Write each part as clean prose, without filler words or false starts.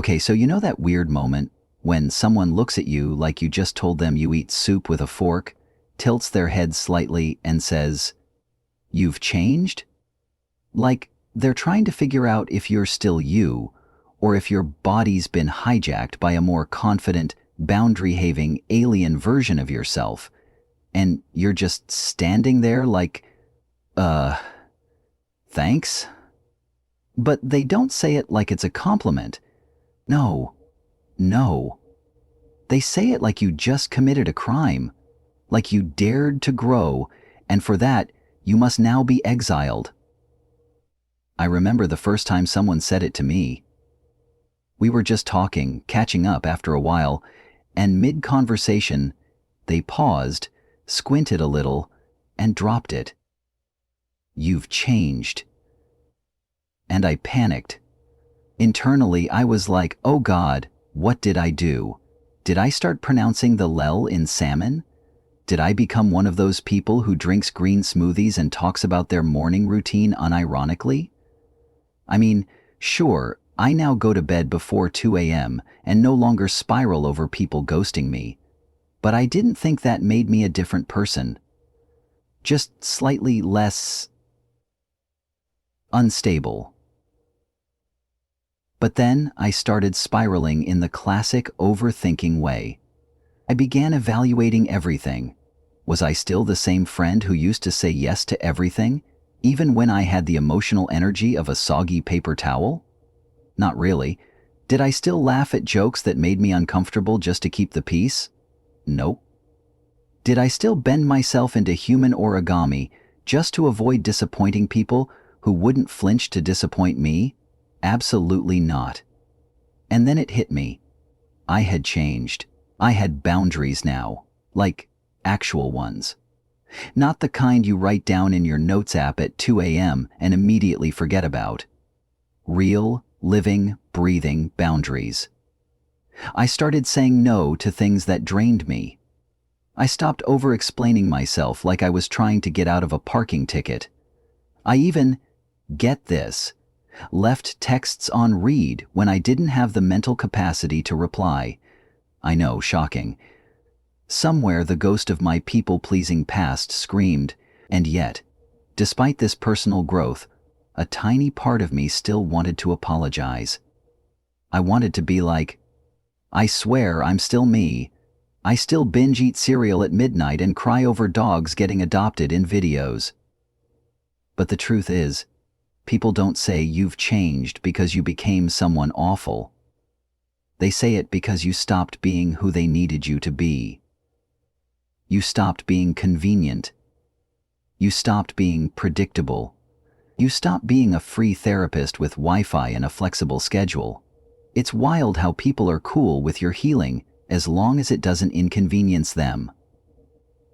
Okay, so you know that weird moment when someone looks at you like you just told them you eat soup with a fork, tilts their head slightly and says, "You've changed?" Like they're trying to figure out if you're still you, or if your body's been hijacked by a more confident, boundary-having alien version of yourself, and you're just standing there like, uh, thanks? But they don't say it like it's a compliment. No, no. They say it like you just committed a crime, like you dared to grow, and for that, you must now be exiled. I remember the first time someone said it to me. We were just talking, catching up after a while, and mid-conversation, they paused, squinted a little, and dropped it. "You've changed." And I panicked. Internally, I was like, oh God, what did I do? Did I start pronouncing the lel in salmon? Did I become one of those people who drinks green smoothies and talks about their morning routine unironically? I mean, sure, I now go to bed before 2 a.m. and no longer spiral over people ghosting me, but I didn't think that made me a different person. Just slightly less unstable. But then I started spiraling in the classic overthinking way. I began evaluating everything. Was I still the same friend who used to say yes to everything, even when I had the emotional energy of a soggy paper towel? Not really. Did I still laugh at jokes that made me uncomfortable just to keep the peace? Nope. Did I still bend myself into human origami just to avoid disappointing people who wouldn't flinch to disappoint me? Absolutely not. And then it hit me. I had changed. I had boundaries now, like actual ones. Not the kind you write down in your notes app at 2 a.m. and immediately forget about. Real, living, breathing boundaries. I started saying no to things that drained me. I stopped over-explaining myself like I was trying to get out of a parking ticket. I even, get this, left texts on read when I didn't have the mental capacity to reply. I know, shocking. Somewhere the ghost of my people-pleasing past screamed, and yet, despite this personal growth, a tiny part of me still wanted to apologize. I wanted to be like, I swear I'm still me. I still binge eat cereal at midnight and cry over dogs getting adopted in videos. But the truth is, people don't say you've changed because you became someone awful. They say it because you stopped being who they needed you to be. You stopped being convenient. You stopped being predictable. You stopped being a free therapist with Wi-Fi and a flexible schedule. It's wild how people are cool with your healing as long as it doesn't inconvenience them.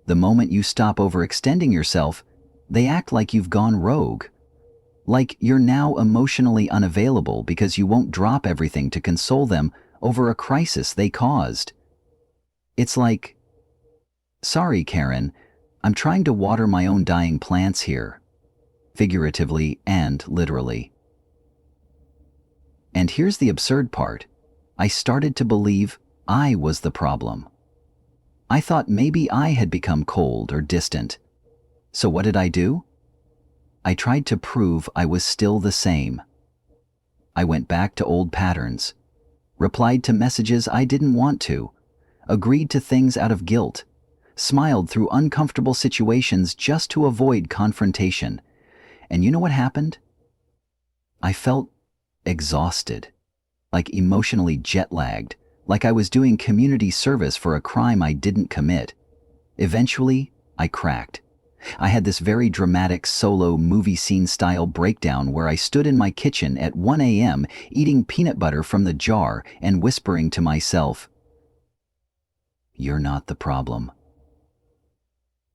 The moment you stop overextending yourself, they act like you've gone rogue. Like you're now emotionally unavailable because you won't drop everything to console them over a crisis they caused. It's like, sorry, Karen, I'm trying to water my own dying plants here, figuratively and literally. And here's the absurd part. I started to believe I was the problem. I thought maybe I had become cold or distant. So what did I do? I tried to prove I was still the same. I went back to old patterns, replied to messages I didn't want to, agreed to things out of guilt, smiled through uncomfortable situations just to avoid confrontation. And you know what happened? I felt exhausted, like emotionally jet-lagged, like I was doing community service for a crime I didn't commit. Eventually, I cracked. I had this very dramatic solo movie scene style breakdown where I stood in my kitchen at 1 a.m. eating peanut butter from the jar and whispering to myself, "You're not the problem.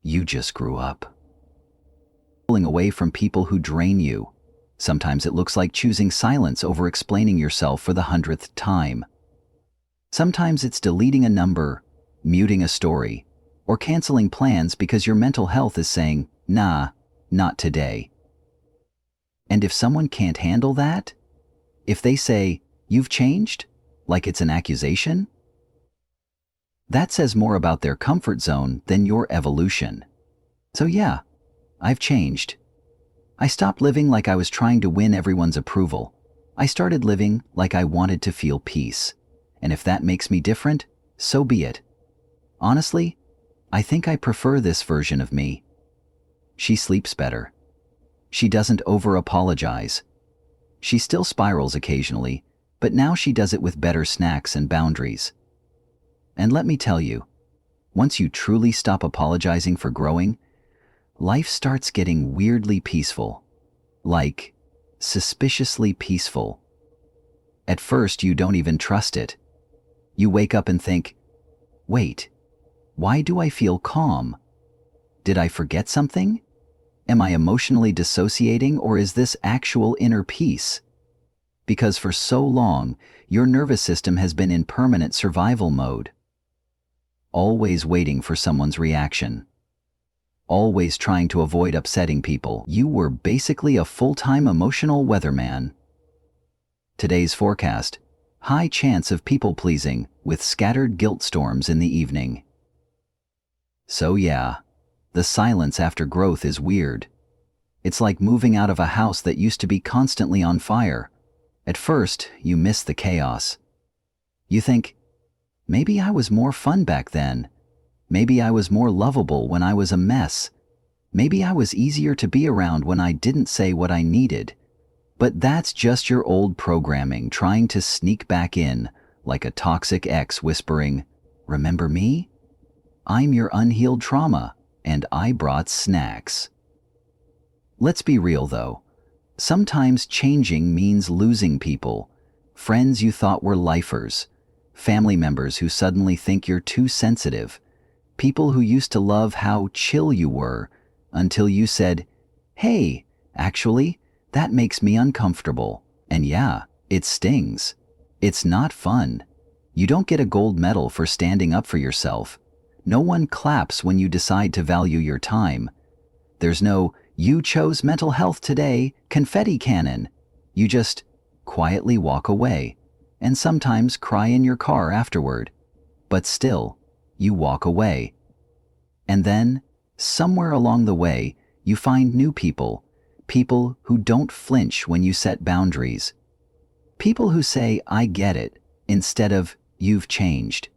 You just grew up." Pulling away from people who drain you. Sometimes it looks like choosing silence over explaining yourself for the 100th time. Sometimes it's deleting a number, muting a story, or canceling plans because your mental health is saying, nah, not today. And if someone can't handle that, if they say, you've changed, Like it's an accusation? That says more about their comfort zone than your evolution. So yeah, I've changed. I stopped living like I was trying to win everyone's approval. I started living like I wanted to feel peace. And if that makes me different, so be it. Honestly, I think I prefer this version of me. She sleeps better. She doesn't over-apologize. She still spirals occasionally, but now she does it with better snacks and boundaries. And let me tell you, once you truly stop apologizing for growing, life starts getting weirdly peaceful. Like, suspiciously peaceful. At first, you don't even trust it. You wake up and think, wait, why do I feel calm? Did I forget something? Am I emotionally dissociating, or is this actual inner peace? Because for so long, your nervous system has been in permanent survival mode. Always waiting for someone's reaction. Always trying to avoid upsetting people. You were basically a full-time emotional weatherman. Today's forecast: high chance of people-pleasing with scattered guilt storms in the evening. So yeah, the silence after growth is weird. It's like moving out of a house that used to be constantly on fire. At first, you miss the chaos. You think, maybe I was more fun back then. Maybe I was more lovable when I was a mess. Maybe I was easier to be around when I didn't say what I needed. But that's just your old programming trying to sneak back in, like a toxic ex whispering, "Remember me? I'm your unhealed trauma, and I brought snacks." Let's be real though. Sometimes changing means losing people. Friends you thought were lifers. Family members who suddenly think you're too sensitive. People who used to love how chill you were, until you said, "Hey, actually, that makes me uncomfortable." And yeah, it stings. It's not fun. You don't get a gold medal for standing up for yourself. No one claps when you decide to value your time. There's no "you chose mental health today" confetti cannon. You just quietly walk away, and sometimes cry in your car afterward. But still, you walk away. And then, somewhere along the way, you find new people. People who don't flinch when you set boundaries. People who say, "I get it," instead of "you've changed."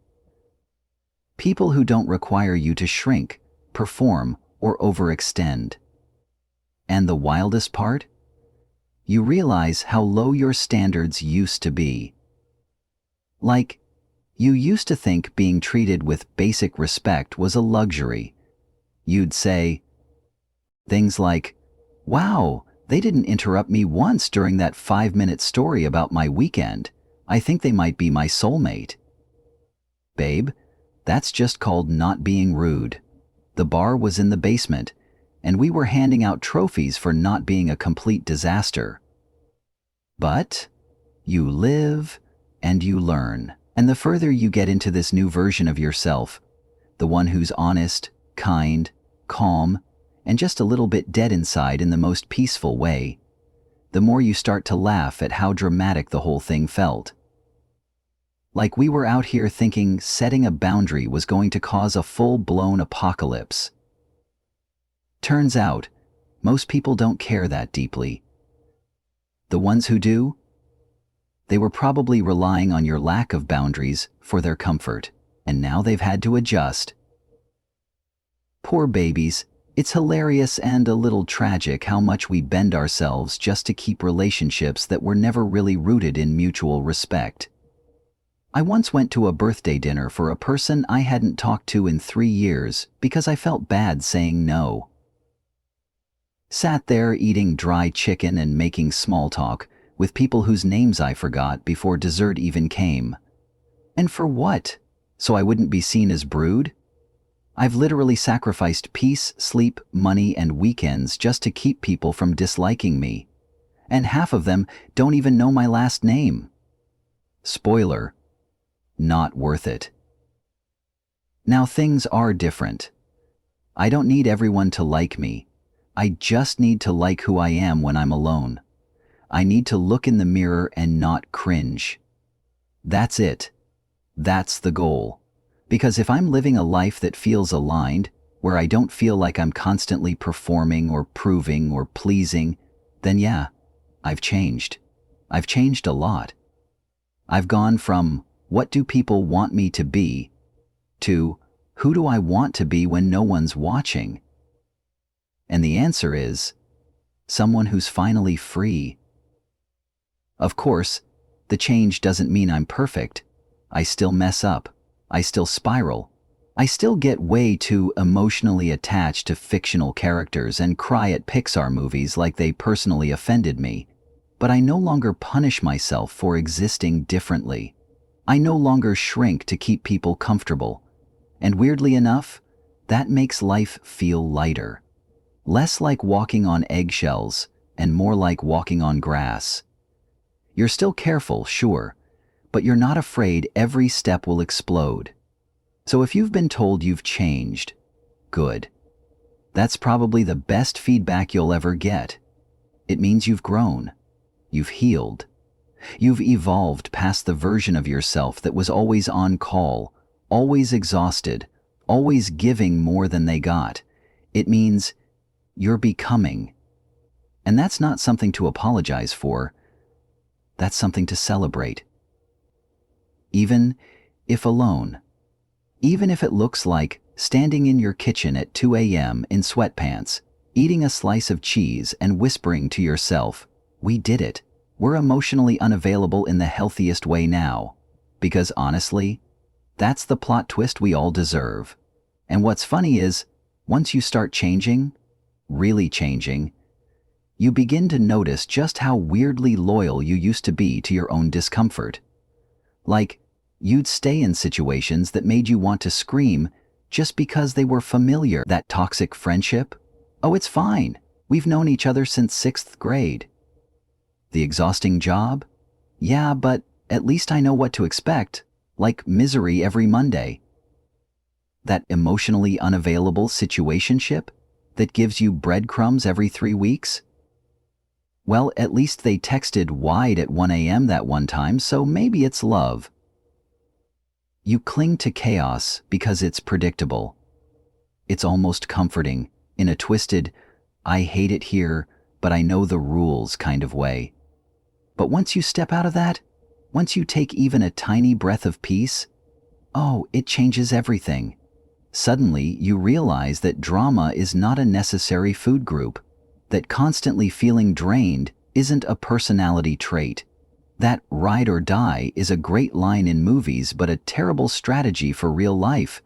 People who don't require you to shrink, perform, or overextend. And the wildest part? You realize how low your standards used to be. Like, you used to think being treated with basic respect was a luxury. You'd say things like, "Wow, they didn't interrupt me once during that 5-minute story about my weekend. I think they might be my soulmate." Babe, that's just called not being rude. The bar was in the basement, and we were handing out trophies for not being a complete disaster. But you live and you learn. And the further you get into this new version of yourself, the one who's honest, kind, calm, and just a little bit dead inside in the most peaceful way, the more you start to laugh at how dramatic the whole thing felt. Like we were out here thinking setting a boundary was going to cause a full-blown apocalypse. Turns out, most people don't care that deeply. The ones who do, they were probably relying on your lack of boundaries for their comfort, and now they've had to adjust. Poor babies, it's hilarious and a little tragic how much we bend ourselves just to keep relationships that were never really rooted in mutual respect. I once went to a birthday dinner for a person I hadn't talked to in 3 years because I felt bad saying no. Sat there eating dry chicken and making small talk with people whose names I forgot before dessert even came. And for what? So I wouldn't be seen as brood? I've literally sacrificed peace, sleep, money, and weekends just to keep people from disliking me. And half of them don't even know my last name. Spoiler: not worth it. Now things are different. I don't need everyone to like me. I just need to like who I am when I'm alone. I need to look in the mirror and not cringe. That's it. That's the goal. Because if I'm living a life that feels aligned, where I don't feel like I'm constantly performing or proving or pleasing, then yeah, I've changed. I've changed a lot. I've gone from, what do people want me to be, to, who do I want to be when no one's watching? And the answer is, someone who's finally free. Of course, the change doesn't mean I'm perfect. I still mess up. I still spiral. I still get way too emotionally attached to fictional characters and cry at Pixar movies like they personally offended me. But I no longer punish myself for existing differently. I no longer shrink to keep people comfortable. And weirdly enough, that makes life feel lighter. Less like walking on eggshells and more like walking on grass. You're still careful, sure, but you're not afraid every step will explode. So if you've been told you've changed, good. That's probably the best feedback you'll ever get. It means you've grown. You've healed. You've evolved past the version of yourself that was always on call, always exhausted, always giving more than they got. It means you're becoming. And that's not something to apologize for. That's something to celebrate. Even if alone. Even if it looks like standing in your kitchen at 2 a.m. in sweatpants, eating a slice of cheese and whispering to yourself, "We did it. We're emotionally unavailable in the healthiest way now." Because honestly, that's the plot twist we all deserve. And what's funny is, once you start changing, really changing, you begin to notice just how weirdly loyal you used to be to your own discomfort. Like, you'd stay in situations that made you want to scream just because they were familiar. That toxic friendship? Oh, it's fine. We've known each other since 6th grade. The exhausting job? Yeah, but at least I know what to expect, like misery every Monday. That emotionally unavailable situationship that gives you breadcrumbs every 3 weeks? Well, at least they texted wide at 1 a.m. that one time, so maybe it's love. You cling to chaos because it's predictable. It's almost comforting, in a twisted, I hate it here, but I know the rules kind of way. But once you step out of that, once you take even a tiny breath of peace, oh, it changes everything. Suddenly, you realize that drama is not a necessary food group, that constantly feeling drained isn't a personality trait. That ride or die is a great line in movies but a terrible strategy for real life.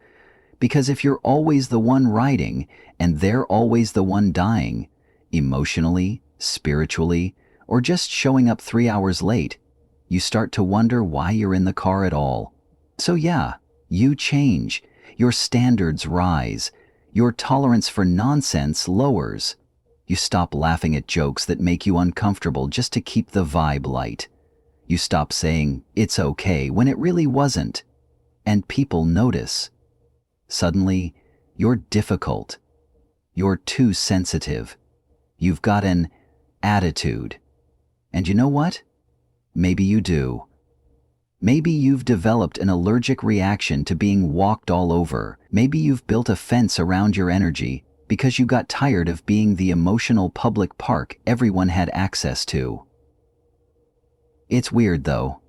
Because if you're always the one riding and they're always the one dying, emotionally, spiritually, or just showing up 3 hours late, you start to wonder why you're in the car at all. So yeah, you change, your standards rise, your tolerance for nonsense lowers. You stop laughing at jokes that make you uncomfortable just to keep the vibe light. You stop saying, "It's okay," when it really wasn't. And people notice. Suddenly, you're difficult. You're too sensitive. You've got an attitude. And you know what? Maybe you do. Maybe you've developed an allergic reaction to being walked all over. Maybe you've built a fence around your energy because you got tired of being the emotional public park everyone had access to. It's weird though.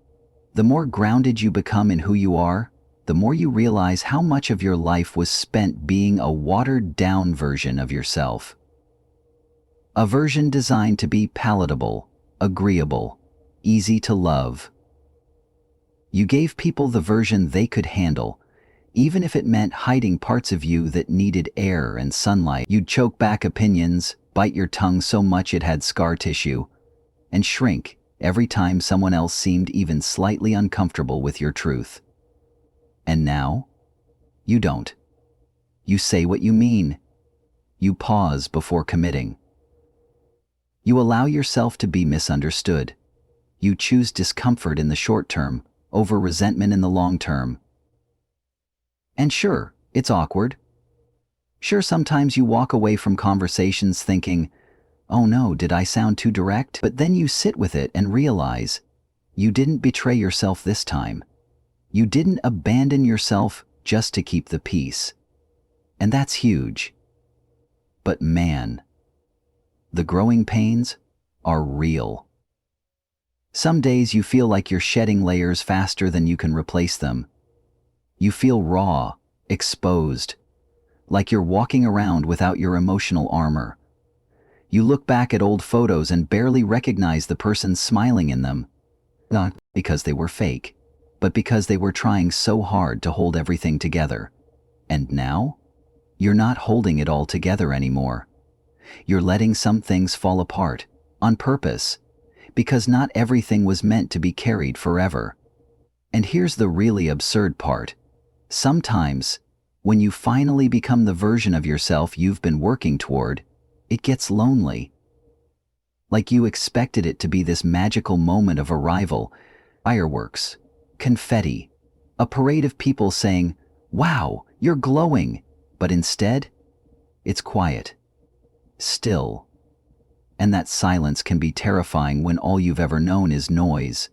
The more grounded you become in who you are, the more you realize how much of your life was spent being a watered-down version of yourself. A version designed to be palatable, agreeable, easy to love. You gave people the version they could handle, even if it meant hiding parts of you that needed air and sunlight. You'd choke back opinions, bite your tongue so much it had scar tissue, and shrink every time someone else seemed even slightly uncomfortable with your truth. And now, you don't. You say what you mean. You pause before committing. You allow yourself to be misunderstood. You choose discomfort in the short term over resentment in the long term. And sure, it's awkward. Sure, sometimes you walk away from conversations thinking, "Oh no, did I sound too direct?" But then you sit with it and realize, You didn't betray yourself this time. You didn't abandon yourself just to keep the peace. And that's huge. But man, the growing pains are real. Some days you feel like you're shedding layers faster than you can replace them. You feel raw, exposed, like you're walking around without your emotional armor. You look back at old photos and barely recognize the person smiling in them, not because they were fake, but because they were trying so hard to hold everything together. And now, you're not holding it all together anymore. You're letting some things fall apart, on purpose, because not everything was meant to be carried forever. And here's the really absurd part. Sometimes, when you finally become the version of yourself you've been working toward, it gets lonely. Like you expected it to be this magical moment of arrival, fireworks, confetti, a parade of people saying, "Wow, you're glowing," but instead, it's quiet, still. And that silence can be terrifying when all you've ever known is noise.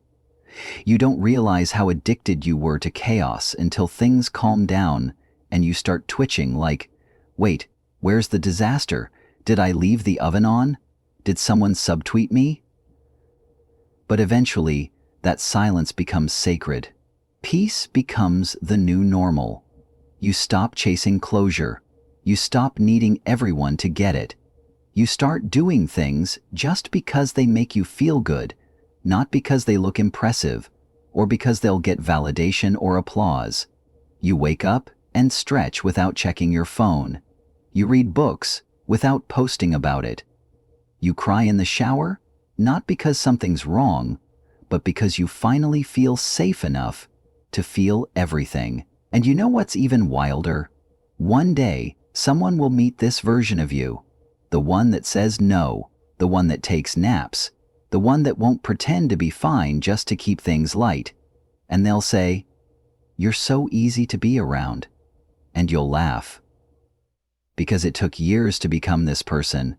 You don't realize how addicted you were to chaos until things calm down and you start twitching like, wait, where's the disaster? Did I leave the oven on? Did someone subtweet me? But eventually, that silence becomes sacred. Peace becomes the new normal. You stop chasing closure. You stop needing everyone to get it. You start doing things just because they make you feel good, not because they look impressive or because they'll get validation or applause. You wake up and stretch without checking your phone. You read books without posting about it. You cry in the shower, not because something's wrong, but because you finally feel safe enough to feel everything. And you know what's even wilder? One day, someone will meet this version of you. The one that says no, the one that takes naps, the one that won't pretend to be fine just to keep things light. And they'll say, "You're so easy to be around." And you'll laugh. Because it took years to become this person,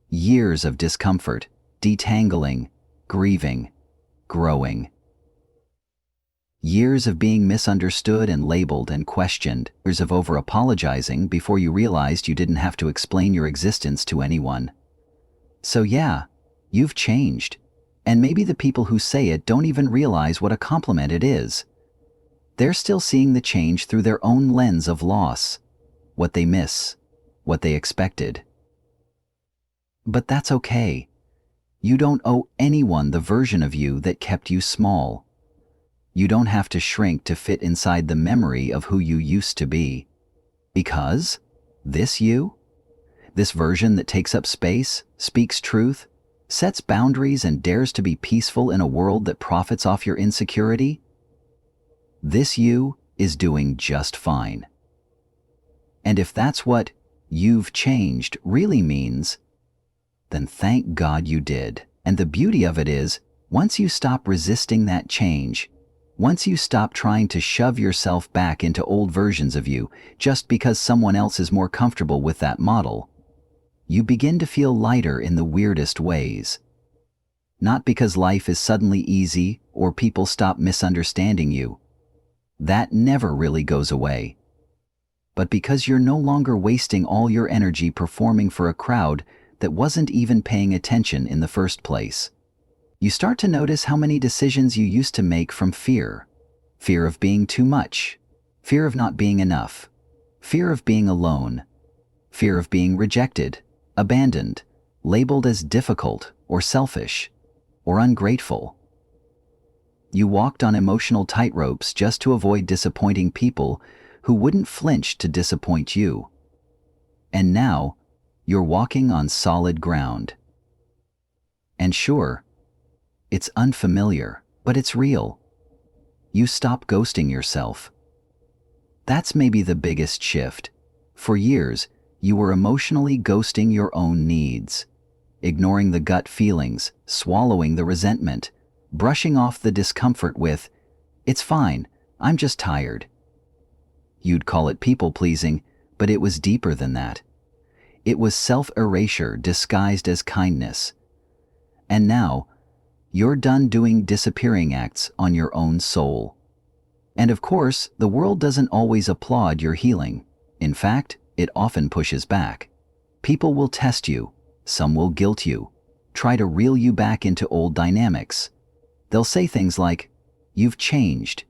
years of discomfort, detangling, grieving, growing. Years of being misunderstood and labeled and questioned, years of over-apologizing before you realized you didn't have to explain your existence to anyone. So yeah, you've changed. And maybe the people who say it don't even realize what a compliment it is. They're still seeing the change through their own lens of loss, what they miss, what they expected. But that's okay. You don't owe anyone the version of you that kept you small. You don't have to shrink to fit inside the memory of who you used to be. Because this you, this version that takes up space, speaks truth, sets boundaries and dares to be peaceful in a world that profits off your insecurity, this you is doing just fine. And if that's what "you've changed" really means, then thank God you did. And the beauty of it is, once you stop resisting that change, once you stop trying to shove yourself back into old versions of you just because someone else is more comfortable with that model, you begin to feel lighter in the weirdest ways. Not because life is suddenly easy or people stop misunderstanding you. That never really goes away. But because you're no longer wasting all your energy performing for a crowd that wasn't even paying attention in the first place. You start to notice how many decisions you used to make from fear. Fear of being too much. Fear of not being enough. Fear of being alone. Fear of being rejected, abandoned, labeled as difficult or selfish or ungrateful. You walked on emotional tightropes just to avoid disappointing people who wouldn't flinch to disappoint you. And now, you're walking on solid ground. And sure, it's unfamiliar, but it's real. You stop ghosting yourself. That's maybe the biggest shift. For years, you were emotionally ghosting your own needs, ignoring the gut feelings, swallowing the resentment, brushing off the discomfort with, "It's fine, I'm just tired." You'd call it people-pleasing, but it was deeper than that. It was self-erasure disguised as kindness. And now, You're done doing disappearing acts on your own soul. And of course, the world doesn't always applaud your healing. In fact, it often pushes back. People will test you, some will guilt you, try to reel you back into old dynamics. They'll say things like, "You've changed,"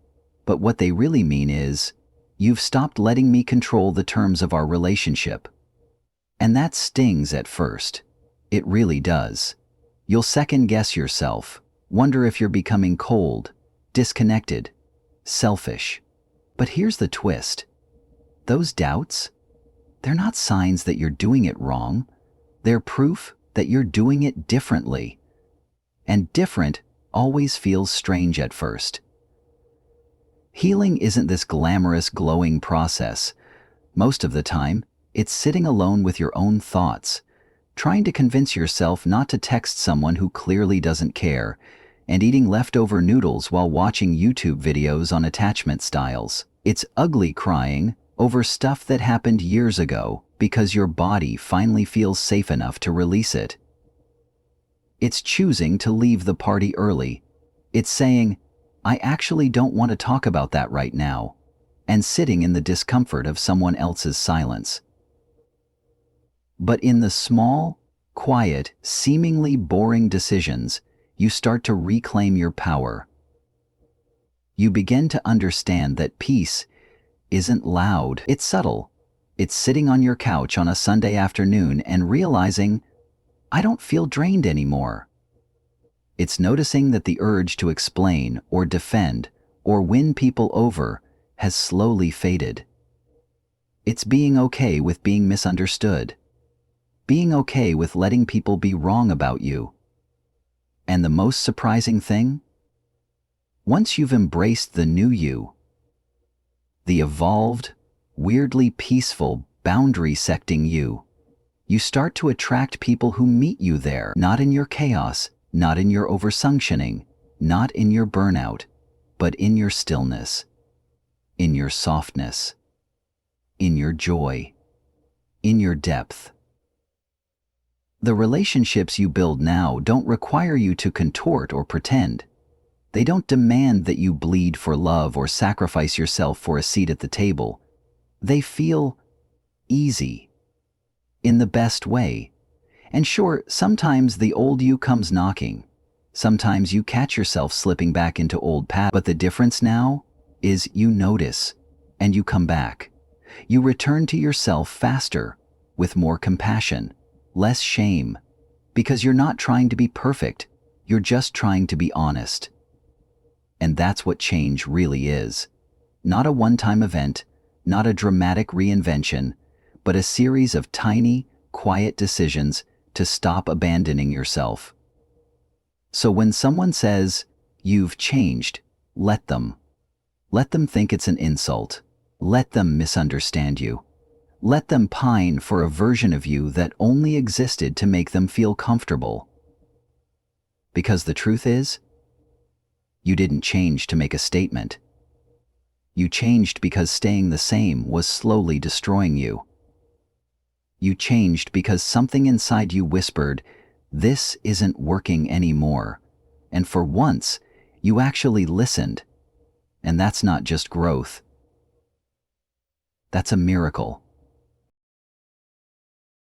but what they really mean is, "You've stopped letting me control the terms of our relationship." And that stings at first. It really does. You'll second guess yourself, wonder if you're becoming cold, disconnected, selfish. But here's the twist. Those doubts, they're not signs that you're doing it wrong. They're proof that you're doing it differently. And different always feels strange at first. Healing isn't this glamorous, glowing process. Most of the time, it's sitting alone with your own thoughts, trying to convince yourself not to text someone who clearly doesn't care, and eating leftover noodles while watching YouTube videos on attachment styles. It's ugly crying over stuff that happened years ago because your body finally feels safe enough to release it. It's choosing to leave the party early. It's saying, "I actually don't want to talk about that right now," and sitting in the discomfort of someone else's silence. But in the small, quiet, seemingly boring decisions, you start to reclaim your power. You begin to understand that peace isn't loud, it's subtle. It's sitting on your couch on a Sunday afternoon and realizing, "I don't feel drained anymore." It's noticing that the urge to explain or defend or win people over has slowly faded. It's being okay with being misunderstood. Being okay with letting people be wrong about you. And the most surprising thing? Once you've embraced the new you, the evolved, weirdly peaceful, boundary-secting you, you start to attract people who meet you there, not in your chaos, not in your overfunctioning, not in your burnout, but in your stillness, in your softness, in your joy, in your depth. The relationships you build now don't require you to contort or pretend. They don't demand that you bleed for love or sacrifice yourself for a seat at the table. They feel easy, in the best way. And sure, sometimes the old you comes knocking. Sometimes you catch yourself slipping back into old patterns. But the difference now is you notice and you come back. You return to yourself faster, with more compassion, less shame, because you're not trying to be perfect, you're just trying to be honest. And that's what change really is. Not a one-time event, not a dramatic reinvention, but a series of tiny, quiet decisions to stop abandoning yourself. So when someone says, "You've changed," let them. Let them think it's an insult. Let them misunderstand you. Let them pine for a version of you that only existed to make them feel comfortable. Because the truth is, you didn't change to make a statement. You changed because staying the same was slowly destroying you. You changed because something inside you whispered, "This isn't working anymore." And for once, you actually listened. And that's not just growth. That's a miracle.